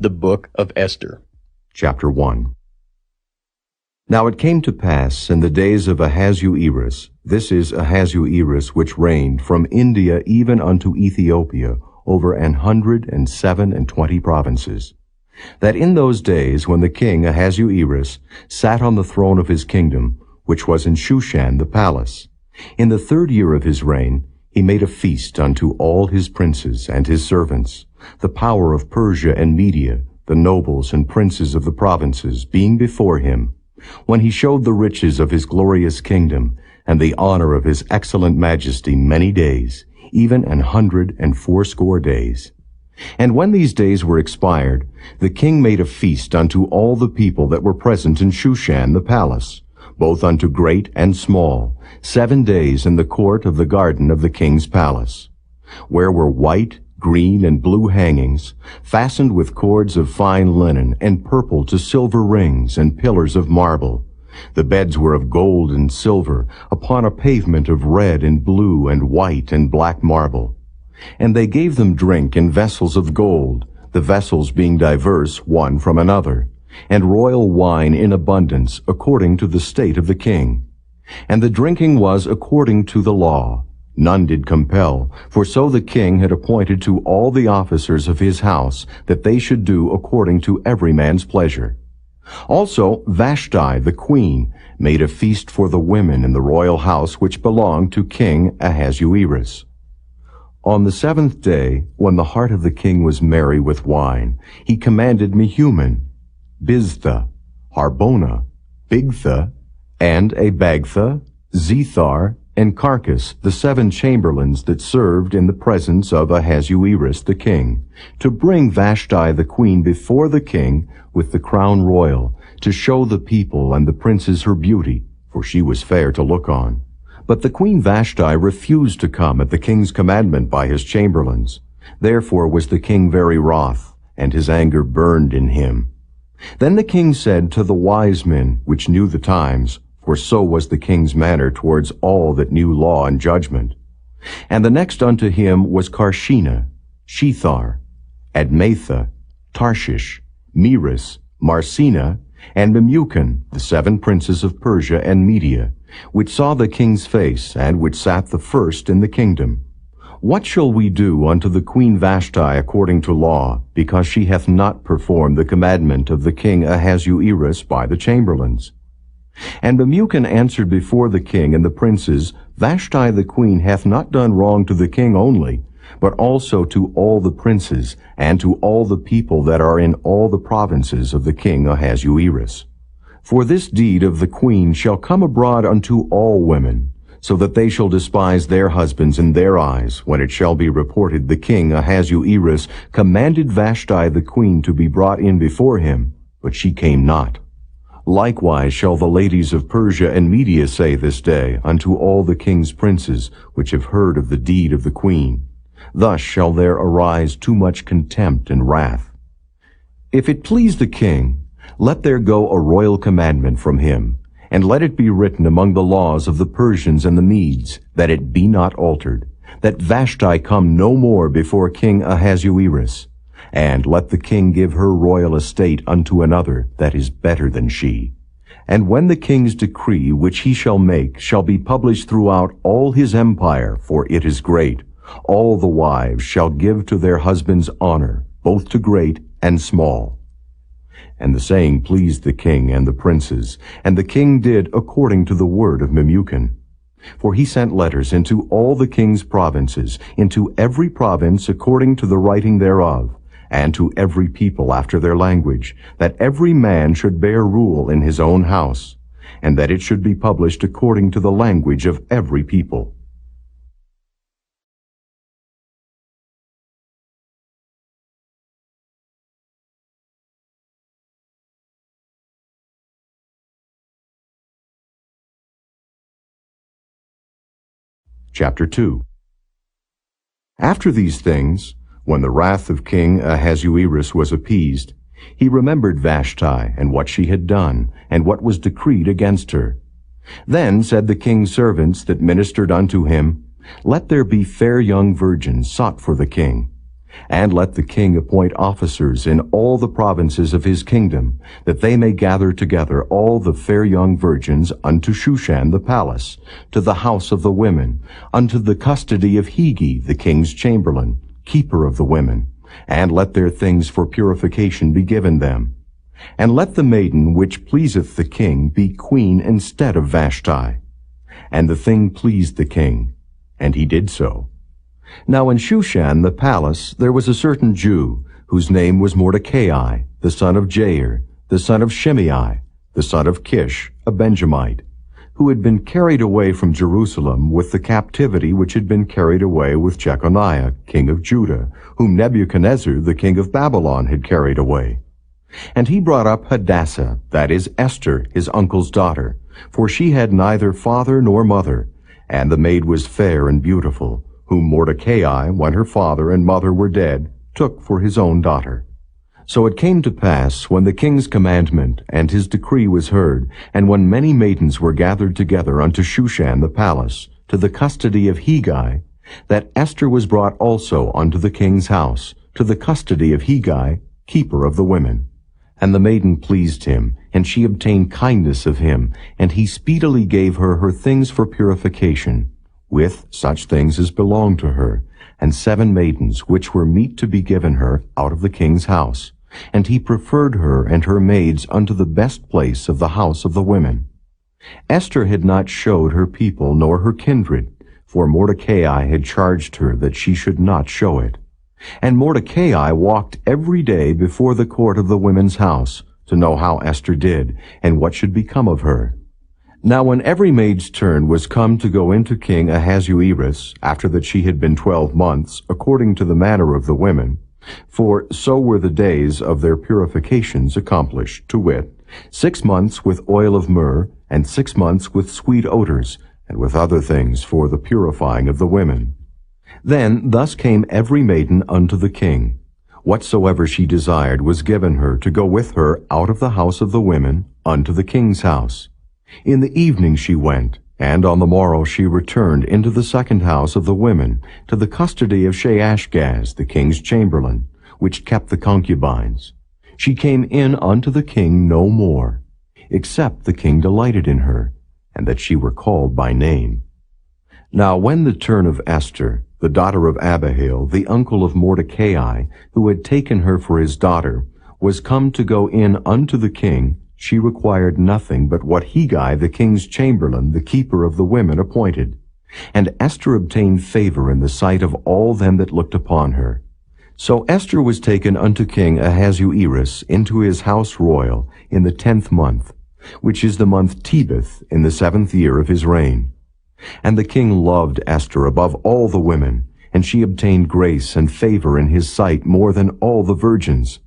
The Book of Esther. Chapter 1. Now it came to pass in the days of Ahasuerus, this is Ahasuerus which reigned from India even unto Ethiopia, over 127 provinces, that in those days when the king Ahasuerus sat on the throne of his kingdom, which was in Shushan the palace, in the 3rd year of his reign, he made a feast unto all his princes and his servants, the power of Persia and Media, the nobles and princes of the provinces, being before him, when he showed the riches of his glorious kingdom, and the honor of his excellent majesty many days, even 180 days. And when these days were expired, the king made a feast unto all the people that were present in Shushan the palace, both unto great and small, 7 days in the court of the garden of the king's palace, where were white, green, and blue hangings, fastened with cords of fine linen, and purple to silver rings, and pillars of marble. The beds were of gold and silver, upon a pavement of red and blue and white and black marble. And they gave them drink in vessels of gold, the vessels being diverse one from another, and royal wine in abundance, according to the state of the king. And the drinking was according to the law. None did compel, for so the king had appointed to all the officers of his house, that they should do according to every man's pleasure. Also Vashti the queen made a feast for the women in the royal house which belonged to King Ahasuerus. On the 7th day, when the heart of the king was merry with wine, he commanded Mehuman, Biztha, Harbona, Bigtha, and Abagtha, Zethar, and Carcas, the 7 chamberlains that served in the presence of Ahasuerus the king, to bring Vashti the queen before the king with the crown royal, to show the people and the princes her beauty, for she was fair to look on. But the queen Vashti refused to come at the king's commandment by his chamberlains. Therefore was the king very wroth, and his anger burned in him. Then the king said to the wise men which knew the times, for so was the king's manner towards all that knew law and judgment. And the next unto him was Carshena, Shethar, Admatha, Tarshish, Meres, Marsena, and Memucan, the 7 princes of Persia and Media, which saw the king's face, and which sat the first in the kingdom. What shall we do unto the queen Vashti according to law, because she hath not performed the commandment of the king Ahasuerus by the chamberlains? And Memucan answered before the king and the princes, Vashti the queen hath not done wrong to the king only, but also to all the princes, and to all the people that are in all the provinces of the king Ahasuerus. For this deed of the queen shall come abroad unto all women, so that they shall despise their husbands in their eyes, when it shall be reported the king Ahasuerus commanded Vashti the queen to be brought in before him, but she came not. Likewise shall the ladies of Persia and Media say this day unto all the king's princes, which have heard of the deed of the queen. Thus shall there arise too much contempt and wrath. If it please the king, let there go a royal commandment from him, and let it be written among the laws of the Persians and the Medes, that it be not altered, that Vashti come no more before King Ahasuerus. And let the king give her royal estate unto another that is better than she. And when the king's decree which he shall make shall be published throughout all his empire, for it is great, all the wives shall give to their husbands honor, both to great and small. And the saying pleased the king and the princes, and the king did according to the word of Memucan. For he sent letters into all the king's provinces, into every province according to the writing thereof, and to every people after their language, that every man should bear rule in his own house, and that it should be published according to the language of every people. Chapter 2. After these things, when the wrath of King Ahasuerus was appeased, he remembered Vashti, and what she had done, and what was decreed against her. Then said the king's servants that ministered unto him, Let there be fair young virgins sought for the king. And let the king appoint officers in all the provinces of his kingdom, that they may gather together all the fair young virgins unto Shushan the palace, to the house of the women, unto the custody of Hegi the king's chamberlain, keeper of the women, and let their things for purification be given them. And let the maiden which pleaseth the king be queen instead of Vashti. And the thing pleased the king, and he did so. Now in Shushan the palace there was a certain Jew, whose name was Mordecai, the son of Jair, the son of Shimei, the son of Kish, a Benjamite, who had been carried away from Jerusalem with the captivity which had been carried away with Jeconiah, king of Judah, whom Nebuchadnezzar, the king of Babylon, had carried away. And he brought up Hadassah, that is Esther, his uncle's daughter, for she had neither father nor mother, and the maid was fair and beautiful, whom Mordecai, when her father and mother were dead, took for his own daughter. So it came to pass, when the king's commandment and his decree was heard, and when many maidens were gathered together unto Shushan the palace, to the custody of Hegi, that Esther was brought also unto the king's house, to the custody of Hegi, keeper of the women. And the maiden pleased him, and she obtained kindness of him, and he speedily gave her her things for purification, with such things as belonged to her, and 7 maidens which were meet to be given her out of the king's house. And he preferred her and her maids unto the best place of the house of the women. Esther had not showed her people nor her kindred, for Mordecai had charged her that she should not show it. And Mordecai walked every day before the court of the women's house, to know how Esther did, and what should become of her. Now when every maid's turn was come to go into King Ahasuerus, after that she had been 12 months, according to the manner of the women, for so were the days of their purifications accomplished, to wit, 6 months with oil of myrrh, and 6 months with sweet odors, and with other things for the purifying of the women. Then thus came every maiden unto the king. Whatsoever she desired was given her to go with her out of the house of the women unto the king's house. In the evening she went, and on the morrow she returned into the second house of the women, to the custody of Shaashgaz, the king's chamberlain, which kept the concubines. She came in unto the king no more, except the king delighted in her, and that she were called by name. Now when the turn of Esther, the daughter of Abihail, the uncle of Mordecai, who had taken her for his daughter, was come to go in unto the king, she required nothing but what Hegi the king's chamberlain, the keeper of the women, appointed. And Esther obtained favor in the sight of all them that looked upon her. So Esther was taken unto King Ahasuerus into his house royal in the 10th month, which is the month Tebeth, in the 7th year of his reign. And the king loved Esther above all the women, and she obtained grace and favor in his sight more than all the virgins,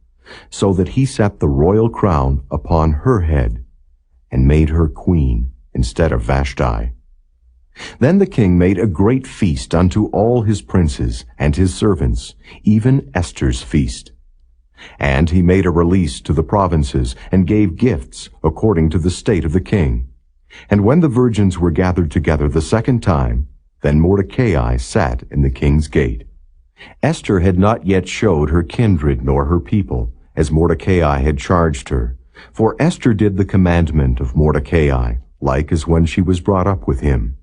so that he set the royal crown upon her head, and made her queen instead of Vashti. Then the king made a great feast unto all his princes and his servants, even Esther's feast. And he made a release to the provinces, and gave gifts according to the state of the king. And when the virgins were gathered together the second time, then Mordecai sat in the king's gate. Esther had not yet showed her kindred nor her people, as Mordecai had charged her. For Esther did the commandment of Mordecai, like as when she was brought up with him.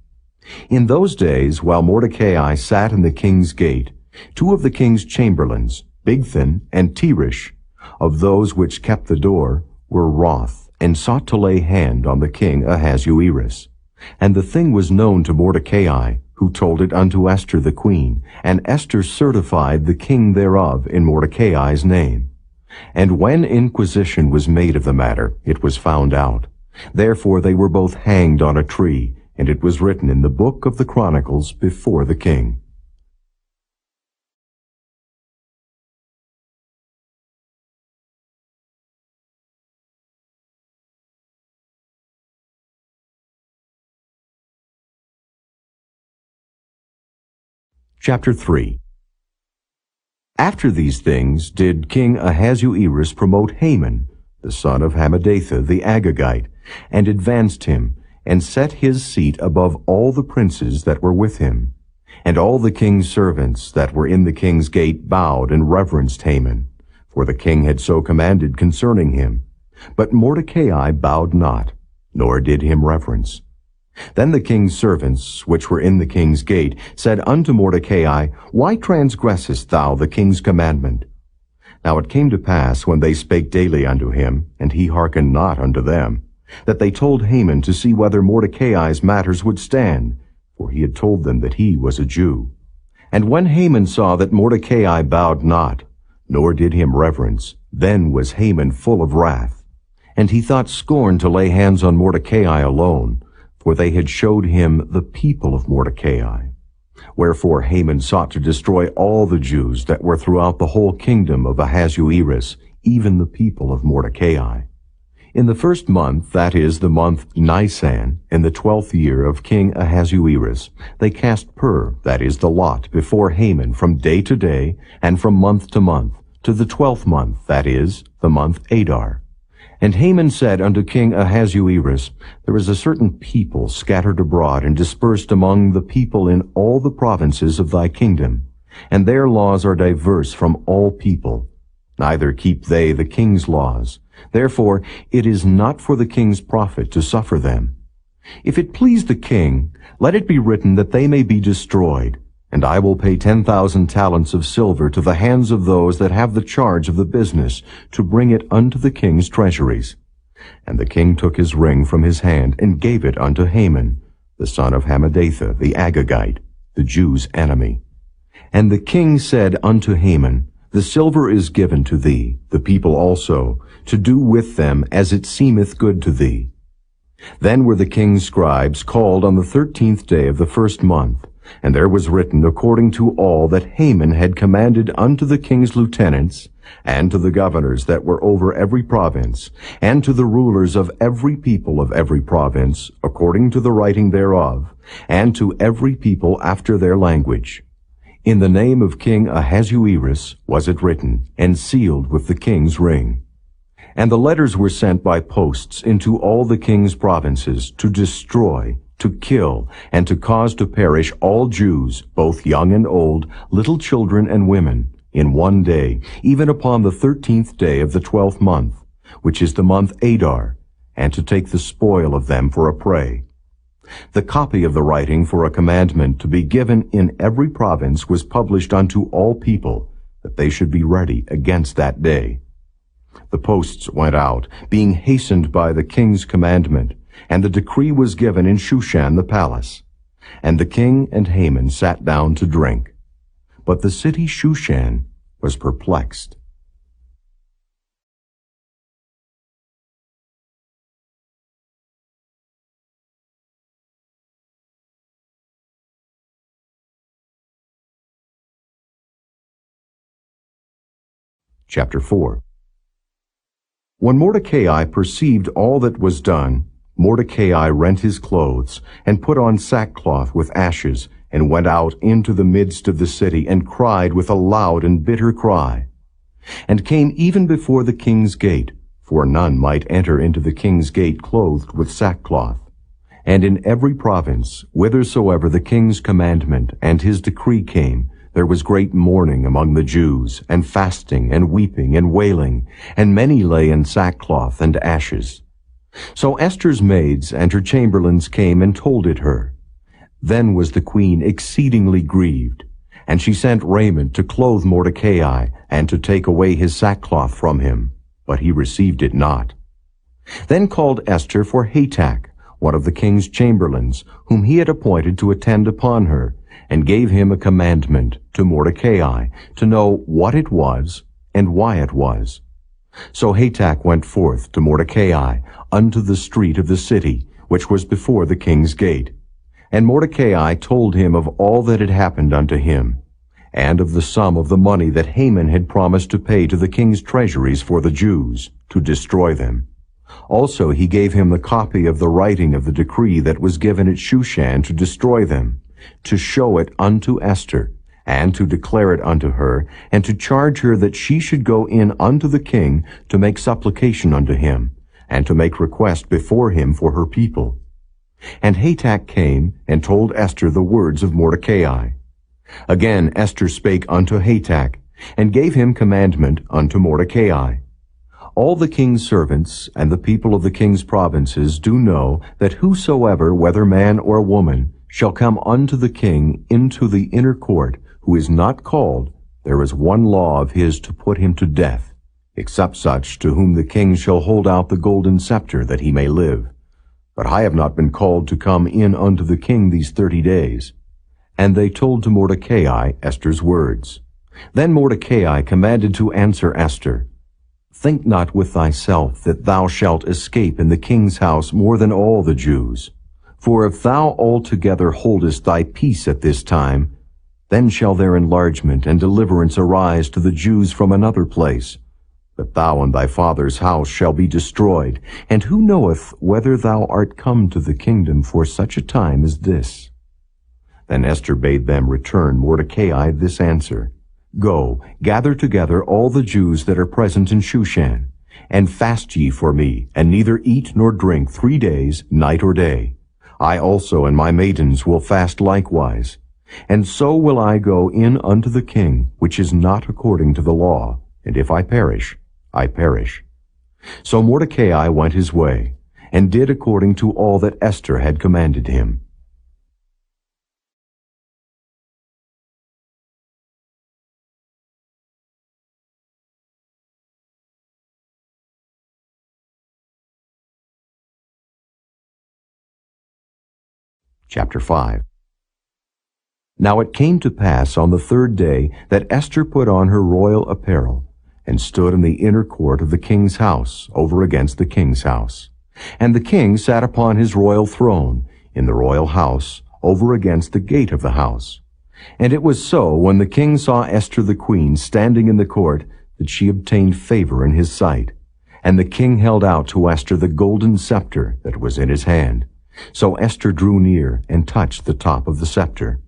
In those days, while Mordecai sat in the king's gate, 2 of the king's chamberlains, Bigthan and Teresh, of those which kept the door, were wroth, and sought to lay hand on the king Ahasuerus. And the thing was known to Mordecai, who told it unto Esther the queen, and Esther certified the king thereof in Mordecai's name. And when inquisition was made of the matter, it was found out. Therefore they were both hanged on a tree, and it was written in the book of the Chronicles before the king. Chapter 3. After these things did King Ahasuerus promote Haman, the son of Hammedatha the Agagite, and advanced him, and set his seat above all the princes that were with him. And all the king's servants that were in the king's gate bowed and reverenced Haman, for the king had so commanded concerning him. But Mordecai bowed not, nor did him reverence. Then the king's servants, which were in the king's gate, said unto Mordecai, Why transgressest thou the king's commandment? Now it came to pass, when they spake daily unto him, and he hearkened not unto them, that they told Haman to see whether Mordecai's matters would stand, for he had told them that he was a Jew. And when Haman saw that Mordecai bowed not, nor did him reverence, then was Haman full of wrath. And he thought scorn to lay hands on Mordecai alone, for they had showed him the people of Mordecai. Wherefore Haman sought to destroy all the Jews that were throughout the whole kingdom of Ahasuerus, even the people of Mordecai. In the first month, that is, the month Nisan, in the 12th year of King Ahasuerus, they cast pur, that is, the lot, before Haman from day to day, and from month to month, to the 12th month, that is, the month Adar. And Haman said unto King Ahasuerus, There is a certain people scattered abroad and dispersed among the people in all the provinces of thy kingdom, and their laws are diverse from all people. Neither keep they the king's laws. Therefore it is not for the king's profit to suffer them. If it please the king, let it be written that they may be destroyed, and I will pay 10,000 talents of silver to the hands of those that have the charge of the business, to bring it unto the king's treasuries. And the king took his ring from his hand, and gave it unto Haman, the son of Hammedatha, the Agagite, the Jews' enemy. And the king said unto Haman, The silver is given to thee, the people also, to do with them as it seemeth good to thee. Then were the king's scribes called on the 13th day of the first month, and there was written according to all that Haman had commanded unto the king's lieutenants, and to the governors that were over every province, and to the rulers of every people of every province, according to the writing thereof, and to every people after their language. In the name of King Ahasuerus was it written, and sealed with the king's ring. And the letters were sent by posts into all the king's provinces, to destroy, to kill, and to cause to perish all Jews, both young and old, little children and women, in one day, even upon the 13th day of the 12th month, which is the month Adar, and to take the spoil of them for a prey. The copy of the writing for a commandment to be given in every province was published unto all people, that they should be ready against that day. The posts went out, being hastened by the king's commandment, and the decree was given in Shushan the palace. And the king and Haman sat down to drink. But the city Shushan was perplexed. Chapter 4. When Mordecai perceived all that was done, Mordecai rent his clothes, and put on sackcloth with ashes, and went out into the midst of the city, and cried with a loud and bitter cry, and came even before the king's gate, for none might enter into the king's gate clothed with sackcloth. And in every province, whithersoever the king's commandment and his decree came, there was great mourning among the Jews, and fasting, and weeping, and wailing, and many lay in sackcloth and ashes. So Esther's maids and her chamberlains came and told it her. Then was the queen exceedingly grieved, and she sent raiment to clothe Mordecai, and to take away his sackcloth from him, but he received it not. Then called Esther for Hatach, one of the king's chamberlains, whom he had appointed to attend upon her, and gave him a commandment to Mordecai to know what it was and why it was. So Hatach went forth to Mordecai unto the street of the city, which was before the king's gate. And Mordecai told him of all that had happened unto him, and of the sum of the money that Haman had promised to pay to the king's treasuries for the Jews, to destroy them. Also he gave him the copy of the writing of the decree that was given at Shushan to destroy them, to show it unto Esther, and to declare it unto her, and to charge her that she should go in unto the king to make supplication unto him, and to make request before him for her people. And Hatach came and told Esther the words of Mordecai, Again Esther spake unto Hatach, and gave him commandment unto Mordecai. All the king's servants and the people of the king's provinces do know that whosoever, whether man or woman, shall come unto the king into the inner court, who is not called, there is one law of his to put him to death, except such to whom the king shall hold out the golden scepter, that he may live. But I have not been called to come in unto the king these 30 days. And they told to Mordecai Esther's words. Then Mordecai commanded to answer Esther, Think not with thyself that thou shalt escape in the king's house more than all the Jews. For if thou altogether holdest thy peace at this time, then shall their enlargement and deliverance arise to the Jews from another place. But thou and thy father's house shall be destroyed, and who knoweth whether thou art come to the kingdom for such a time as this? Then Esther bade them return Mordecai this answer, Go, gather together all the Jews that are present in Shushan, and fast ye for me, and neither eat nor drink 3 days, night or day. I also and my maidens will fast likewise. And so will I go in unto the king, which is not according to the law, and if I perish, I perish. So Mordecai went his way, and did according to all that Esther had commanded him. Chapter 5. Now it came to pass on the 3rd day that Esther put on her royal apparel, and stood in the inner court of the king's house, over against the king's house. And the king sat upon his royal throne, in the royal house, over against the gate of the house. And it was so, when the king saw Esther the queen standing in the court, that she obtained favor in his sight. And the king held out to Esther the golden scepter that was in his hand. So Esther drew near, and touched the top of the scepter.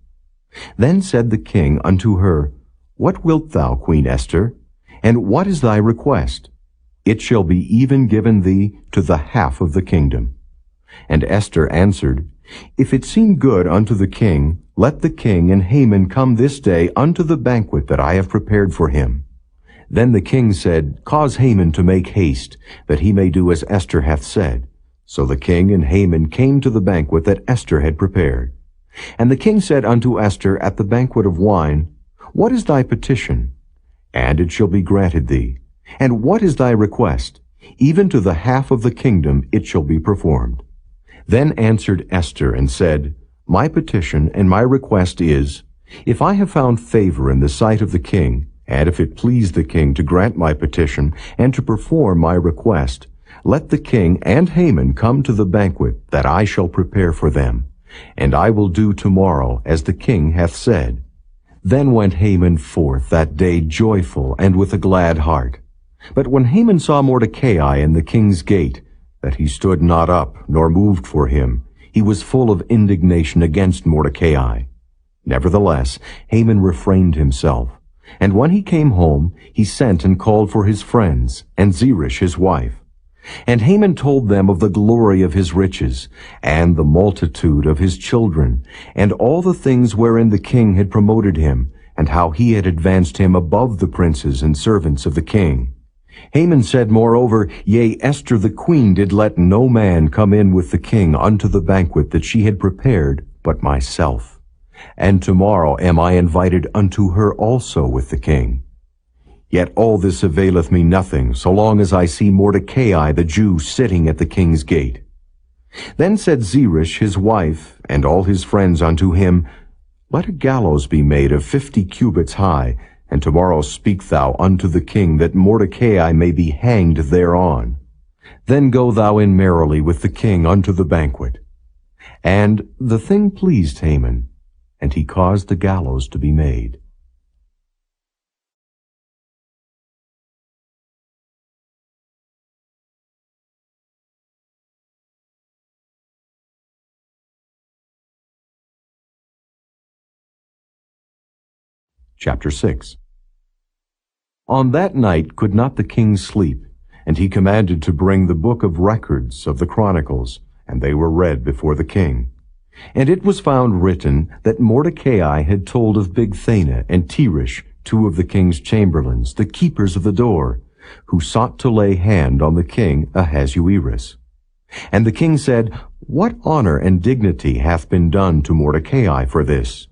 Then said the king unto her, What wilt thou, Queen Esther? And what is thy request? It shall be even given thee to the half of the kingdom. And Esther answered, If it seem good unto the king, let the king and Haman come this day unto the banquet that I have prepared for him. Then the king said, Cause Haman to make haste, that he may do as Esther hath said. So the king and Haman came to the banquet that Esther had prepared. And the king said unto Esther at the banquet of wine, What is thy petition? And it shall be granted thee. And what is thy request? Even to the half of the kingdom it shall be performed. Then answered Esther and said, My petition and my request is, If I have found favor in the sight of the king, and if it please the king to grant my petition and to perform my request, let the king and Haman come to the banquet that I shall prepare for them, and I will do tomorrow as the king hath said. Then went Haman forth that day joyful and with a glad heart. But when Haman saw Mordecai in the king's gate, that he stood not up nor moved for him, he was full of indignation against Mordecai. Nevertheless, Haman refrained himself. And when he came home, he sent and called for his friends, and Zeresh his wife. And Haman told them of the glory of his riches, and the multitude of his children, and all the things wherein the king had promoted him, and how he had advanced him above the princes and servants of the king. Haman said moreover, Yea, Esther the queen did let no man come in with the king unto the banquet that she had prepared, but myself. And tomorrow am I invited unto her also with the king. Yet all this availeth me nothing, so long as I see Mordecai the Jew sitting at the king's gate. Then said Zeresh his wife, and all his friends unto him, Let a gallows be made of 50 cubits high, and tomorrow speak thou unto the king, that Mordecai may be hanged thereon. Then go thou in merrily with the king unto the banquet. And the thing pleased Haman, and he caused the gallows to be made. Chapter 6. On that night could not the king sleep, and he commanded to bring the book of records of the Chronicles, and they were read before the king. And it was found written that Mordecai had told of Bigthana and Teresh, two of the king's chamberlains, the keepers of the door, who sought to lay hand on the king Ahasuerus. And the king said, What honor and dignity hath been done to Mordecai for this?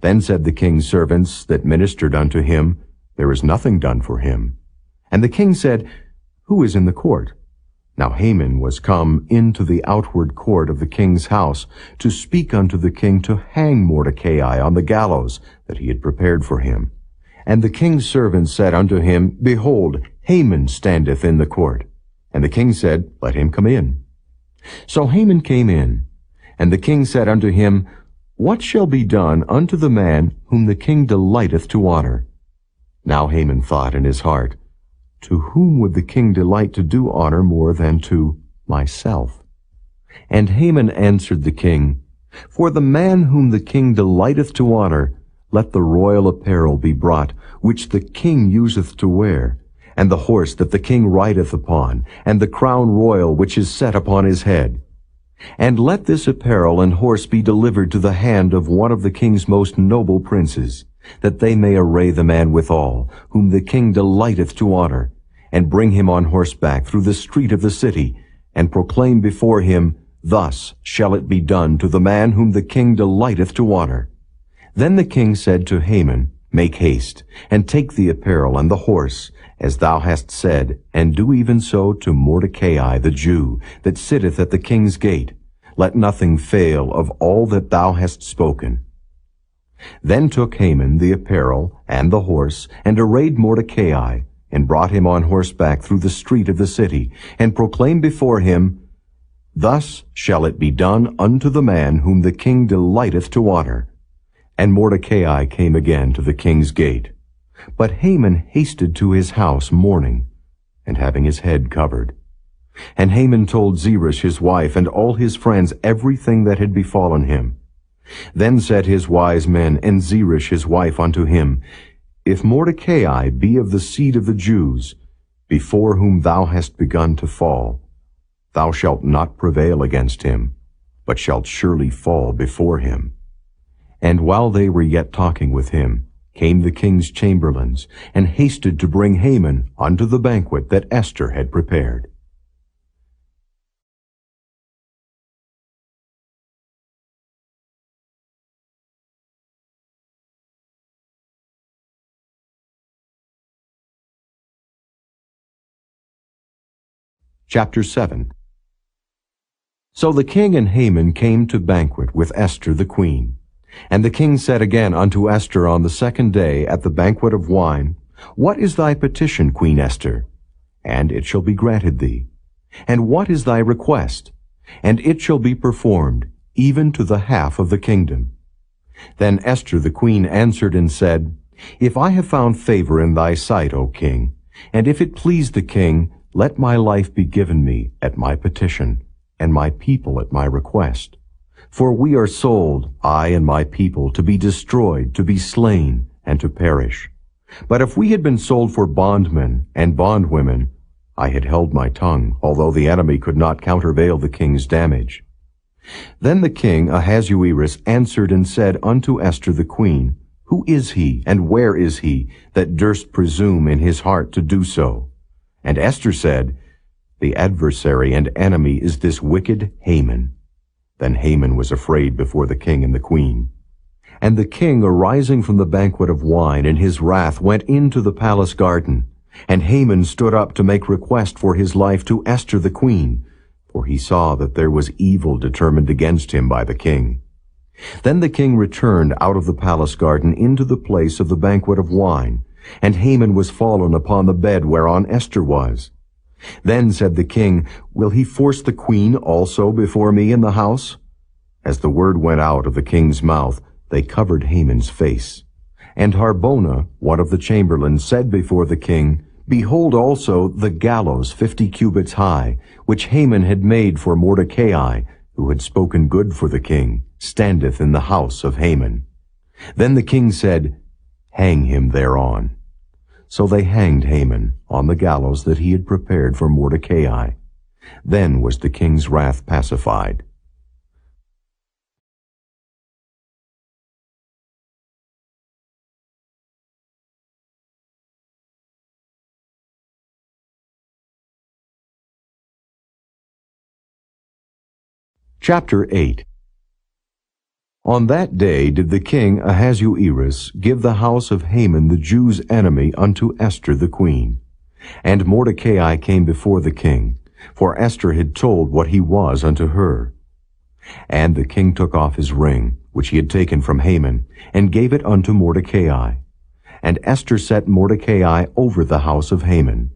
Then said the king's servants that ministered unto him, There is nothing done for him. And the king said, Who is in the court? Now Haman was come into the outward court of the king's house to speak unto the king to hang Mordecai on the gallows that he had prepared for him. And the king's servants said unto him, Behold, Haman standeth in the court. And the king said, Let him come in. So Haman came in, and the king said unto him, What shall be done unto the man whom the king delighteth to honor? Now Haman thought in his heart, To whom would the king delight to do honor more than to myself? And Haman answered the king, For the man whom the king delighteth to honor, let the royal apparel be brought, which the king useth to wear, and the horse that the king rideth upon, and the crown royal which is set upon his head. And let this apparel and horse be delivered to the hand of one of the king's most noble princes, that they may array the man withal, whom the king delighteth to honor, and bring him on horseback through the street of the city, and proclaim before him, Thus shall it be done to the man whom the king delighteth to honor. Then the king said to Haman, Make haste, and take the apparel and the horse, as thou hast said, and do even so to Mordecai the Jew, that sitteth at the king's gate. Let nothing fail of all that thou hast spoken. Then took Haman the apparel and the horse, and arrayed Mordecai, and brought him on horseback through the street of the city, and proclaimed before him, Thus shall it be done unto the man whom the king delighteth to honor. And Mordecai came again to the king's gate. But Haman hasted to his house mourning, and having his head covered. And Haman told Zeresh his wife and all his friends everything that had befallen him. Then said his wise men and Zeresh his wife unto him, If Mordecai be of the seed of the Jews, before whom thou hast begun to fall, thou shalt not prevail against him, but shalt surely fall before him. And while they were yet talking with him, came the king's chamberlains, and hasted to bring Haman unto the banquet that Esther had prepared. Chapter 7. So the king and Haman came to banquet with Esther the queen. And the king said again unto Esther on the second day at the banquet of wine, What is thy petition, Queen Esther? And it shall be granted thee. And what is thy request? And it shall be performed, even to the half of the kingdom. Then Esther the queen answered and said, If I have found favor in thy sight, O king, and if it please the king, let my life be given me at my petition, and my people at my request. For we are sold, I and my people, to be destroyed, to be slain, and to perish. But if we had been sold for bondmen and bondwomen, I had held my tongue, although the enemy could not countervail the king's damage. Then the king Ahasuerus answered and said unto Esther the queen, Who is he, and where is he, that durst presume in his heart to do so? And Esther said, The adversary and enemy is this wicked Haman. Then Haman was afraid before the king and the queen. And the king, arising from the banquet of wine in his wrath, went into the palace garden. And Haman stood up to make request for his life to Esther the queen, for he saw that there was evil determined against him by the king. Then the king returned out of the palace garden into the place of the banquet of wine, and Haman was fallen upon the bed whereon Esther was. Then said the king, Will he force the queen also before me in the house? As the word went out of the king's mouth, they covered Haman's face. And Harbona, one of the chamberlains, said before the king, Behold also the gallows 50 cubits high, which Haman had made for Mordecai, who had spoken good for the king, standeth in the house of Haman. Then the king said, Hang him thereon. So they hanged Haman on the gallows that he had prepared for Mordecai. Then was the king's wrath pacified. Chapter 8. On that day did the king Ahasuerus give the house of Haman the Jews' enemy unto Esther the queen. And Mordecai came before the king, for Esther had told what he was unto her. And the king took off his ring, which he had taken from Haman, and gave it unto Mordecai. And Esther set Mordecai over the house of Haman.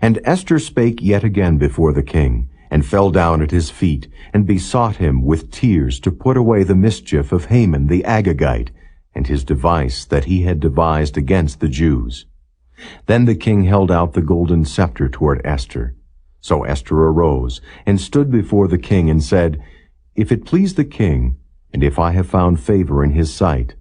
And Esther spake yet again before the king, and fell down at his feet, and besought him with tears to put away the mischief of Haman the Agagite, and his device that he had devised against the Jews. Then the king held out the golden scepter toward Esther. So Esther arose, and stood before the king, and said, If it please the king, and if I have found favor in his sight,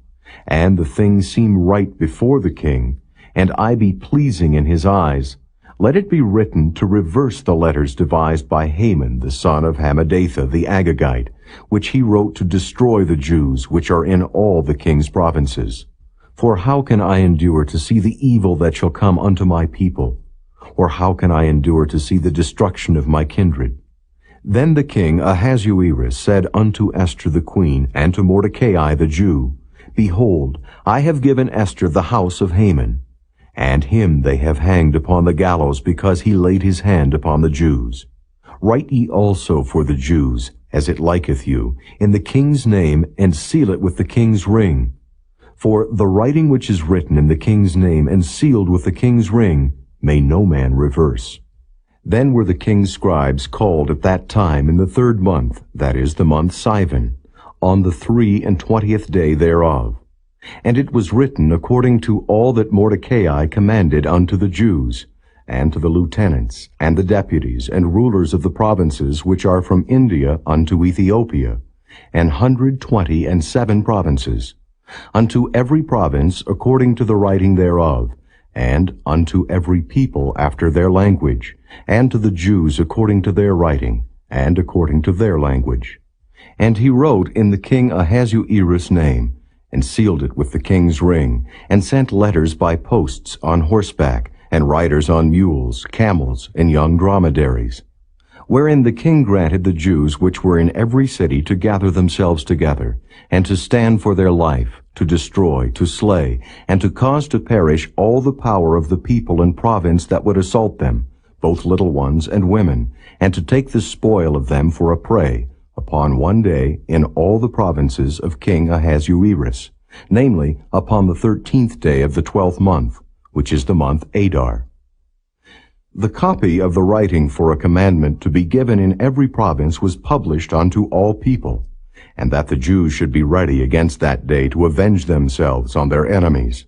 and the thing seem right before the king, and I be pleasing in his eyes, let it be written to reverse the letters devised by Haman the son of Hammedatha the Agagite, which he wrote to destroy the Jews which are in all the king's provinces. For how can I endure to see the evil that shall come unto my people? Or how can I endure to see the destruction of my kindred? Then the king Ahasuerus said unto Esther the queen, and to Mordecai the Jew, Behold, I have given Esther the house of Haman, and him they have hanged upon the gallows, because he laid his hand upon the Jews. Write ye also for the Jews, as it liketh you, in the king's name, and seal it with the king's ring. For the writing which is written in the king's name, and sealed with the king's ring, may no man reverse. Then were the king's scribes called at that time in the 3rd month, that is, the month Sivan, on the 23 day thereof. And it was written according to all that Mordecai commanded unto the Jews, and to the lieutenants, and the deputies, and rulers of the provinces which are from India unto Ethiopia, 127 provinces, unto every province according to the writing thereof, and unto every people after their language, and to the Jews according to their writing, and according to their language. And he wrote in the king Ahasuerus' name, and sealed it with the king's ring, and sent letters by posts on horseback, and riders on mules, camels, and young dromedaries. Wherein the king granted the Jews which were in every city to gather themselves together, and to stand for their life, to destroy, to slay, and to cause to perish all the power of the people and province that would assault them, both little ones and women, and to take the spoil of them for a prey, upon one day in all the provinces of King Ahasuerus, namely, upon the 13th day of the 12th month, which is the month Adar. The copy of the writing for a commandment to be given in every province was published unto all people, and that the Jews should be ready against that day to avenge themselves on their enemies.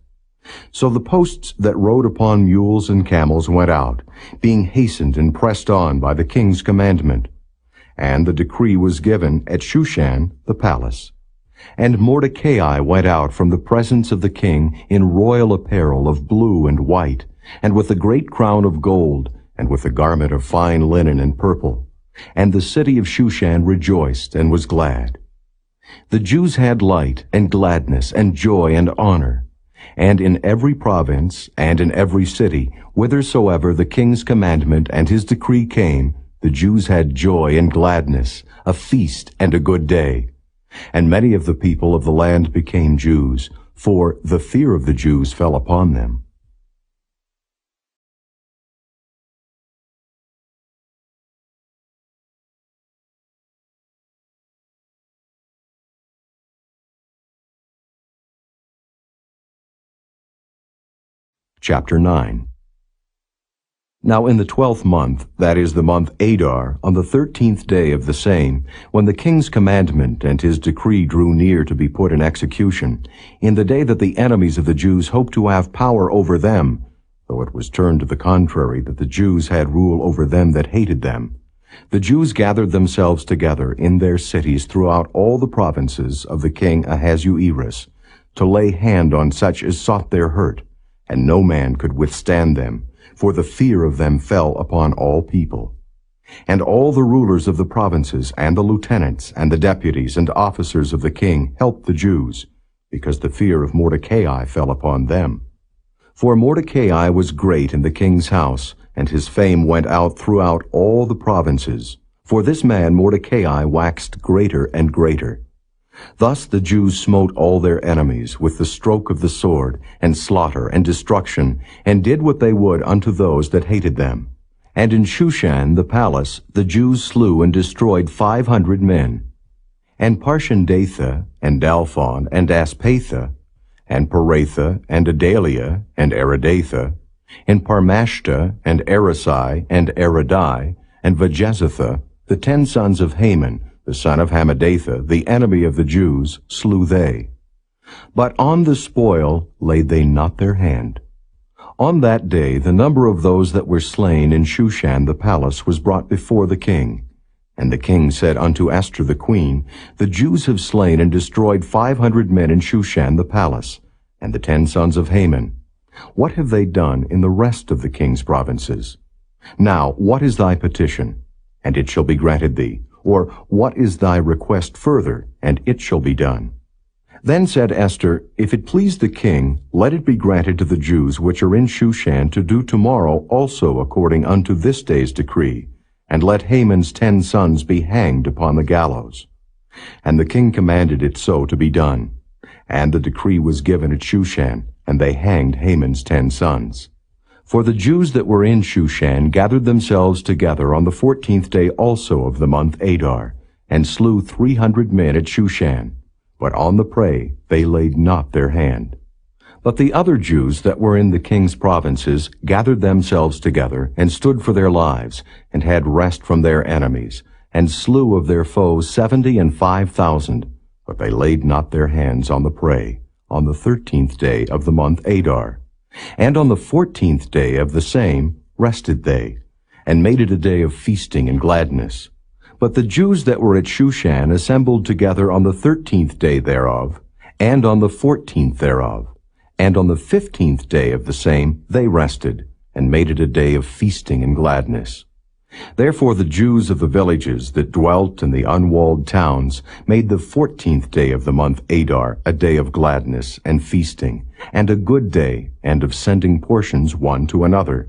So the posts that rode upon mules and camels went out, being hastened and pressed on by the king's commandment. And the decree was given at Shushan the palace. And Mordecai went out from the presence of the king in royal apparel of blue and white, and with a great crown of gold, and with a garment of fine linen and purple. And the city of Shushan rejoiced and was glad. The Jews had light and gladness and joy and honor. And in every province and in every city, whithersoever the king's commandment and his decree came, the Jews had joy and gladness, a feast and a good day. And many of the people of the land became Jews, for the fear of the Jews fell upon them. Chapter 9. Now in the 12th month, that is the month Adar, on the 13th day of the same, when the king's commandment and his decree drew near to be put in execution, in the day that the enemies of the Jews hoped to have power over them, though it was turned to the contrary that the Jews had rule over them that hated them, the Jews gathered themselves together in their cities throughout all the provinces of the king Ahasuerus, to lay hand on such as sought their hurt, and no man could withstand them, for the fear of them fell upon all people. And all the rulers of the provinces, and the lieutenants, and the deputies, and officers of the king helped the Jews, because the fear of Mordecai fell upon them. For Mordecai was great in the king's house, and his fame went out throughout all the provinces, For this man Mordecai waxed greater and greater. Thus the Jews smote all their enemies with the stroke of the sword, and slaughter, and destruction, and did what they would unto those that hated them. And in Shushan the palace the Jews slew and destroyed 500 men. And Parshandatha, and Dalphon, and Aspatha, and Paratha, and Adalia, and Aridatha, and Parmashta, and Arasai, and Aradai, and Vajezatha, the 10 sons of Haman, the son of Hammedatha, the enemy of the Jews, slew they. But on the spoil laid they not their hand. On that day the number of those that were slain in Shushan the palace was brought before the king. And the king said unto Esther the queen, The Jews have slain and destroyed 500 men in Shushan the palace, and the 10 sons of Haman. What have they done in the rest of the king's provinces? Now what is thy petition? And it shall be granted thee. Or what is thy request further? And it shall be done. Then said Esther, If it please the king, let it be granted to the Jews which are in Shushan to do tomorrow also according unto this day's decree, and let Haman's 10 sons be hanged upon the gallows. And the king commanded it so to be done. And the decree was given at Shushan, and they hanged Haman's 10 sons. For the Jews that were in Shushan gathered themselves together on the 14th day also of the month Adar, and slew 300 men at Shushan. But on the prey they laid not their hand. But the other Jews that were in the king's provinces gathered themselves together, and stood for their lives, and had rest from their enemies, and slew of their foes 75,000. But they laid not their hands on the prey, on the 13th day of the month Adar. And on the 14th day of the same rested they, and made it a day of feasting and gladness. But the Jews that were at Shushan assembled together on the 13th day thereof, and on the 14th thereof. And on the 15th day of the same they rested, and made it a day of feasting and gladness. Therefore the Jews of the villages that dwelt in the unwalled towns made the 14th day of the month Adar a day of gladness and feasting, and a good day, and of sending portions one to another.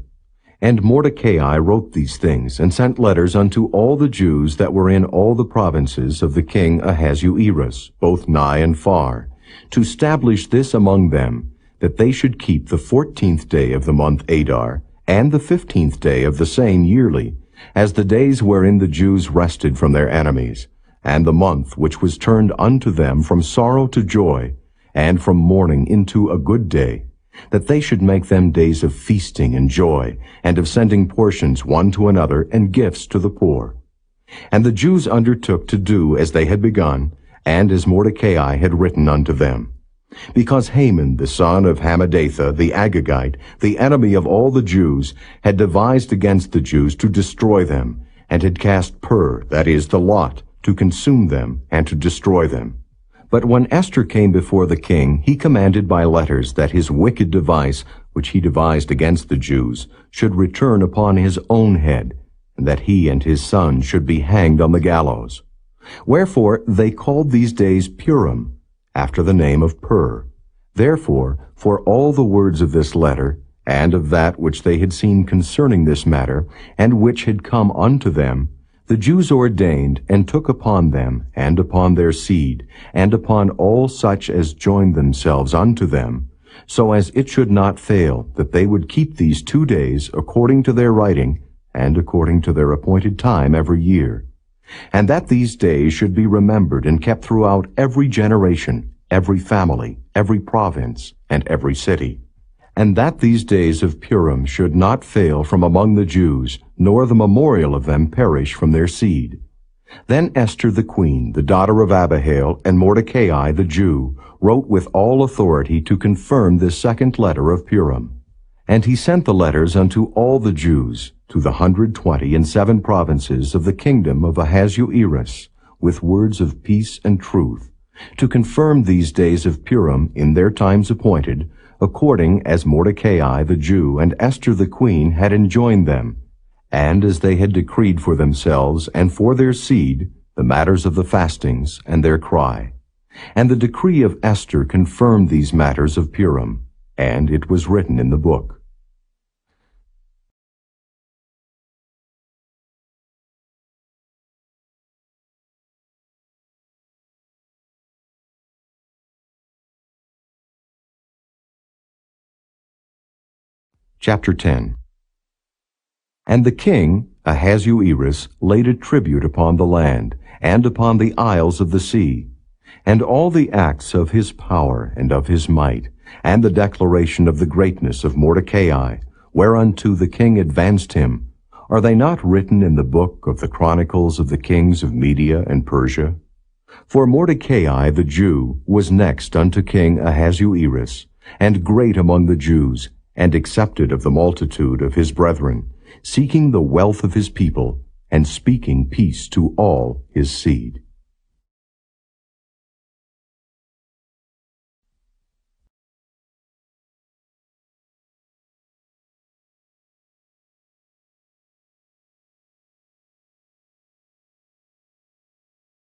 And Mordecai wrote these things, and sent letters unto all the Jews that were in all the provinces of the king Ahasuerus, both nigh and far, to establish this among them, that they should keep the 14th day of the month Adar, and the 15th day of the same yearly, as the days wherein the Jews rested from their enemies, and the month which was turned unto them from sorrow to joy, and from mourning into a good day, that they should make them days of feasting and joy, and of sending portions one to another, and gifts to the poor. And the Jews undertook to do as they had begun, and as Mordecai had written unto them. Because Haman the son of Hammedatha the Agagite, the enemy of all the Jews, had devised against the Jews to destroy them, and had cast pur, that is, the lot, to consume them, and to destroy them. But when Esther came before the king, he commanded by letters that his wicked device, which he devised against the Jews, should return upon his own head, and that he and his son should be hanged on the gallows. Wherefore they called these days Purim, after the name of Pur. Therefore, for all the words of this letter, and of that which they had seen concerning this matter, and which had come unto them, the Jews ordained, and took upon them, and upon their seed, and upon all such as joined themselves unto them, so as it should not fail, that they would keep these 2 days according to their writing, and according to their appointed time every year. And that these days should be remembered and kept throughout every generation, every family, every province, and every city. And that these days of Purim should not fail from among the Jews, nor the memorial of them perish from their seed. Then Esther the queen, the daughter of Abihail, and Mordecai the Jew, wrote with all authority to confirm this second letter of Purim. And he sent the letters unto all the Jews, to the 127 provinces of the kingdom of Ahasuerus, with words of peace and truth, to confirm these days of Purim in their times appointed, according as Mordecai the Jew and Esther the queen had enjoined them, and as they had decreed for themselves and for their seed the matters of the fastings and their cry. And the decree of Esther confirmed these matters of Purim, and it was written in the book. Chapter 10. And the king, Ahasuerus, laid a tribute upon the land, and upon the isles of the sea, and all the acts of his power and of his might, and the declaration of the greatness of Mordecai, whereunto the king advanced him, are they not written in the book of the chronicles of the kings of Media and Persia? For Mordecai the Jew was next unto King Ahasuerus, and great among the Jews, and accepted of the multitude of his brethren, seeking the wealth of his people, and speaking peace to all his seed.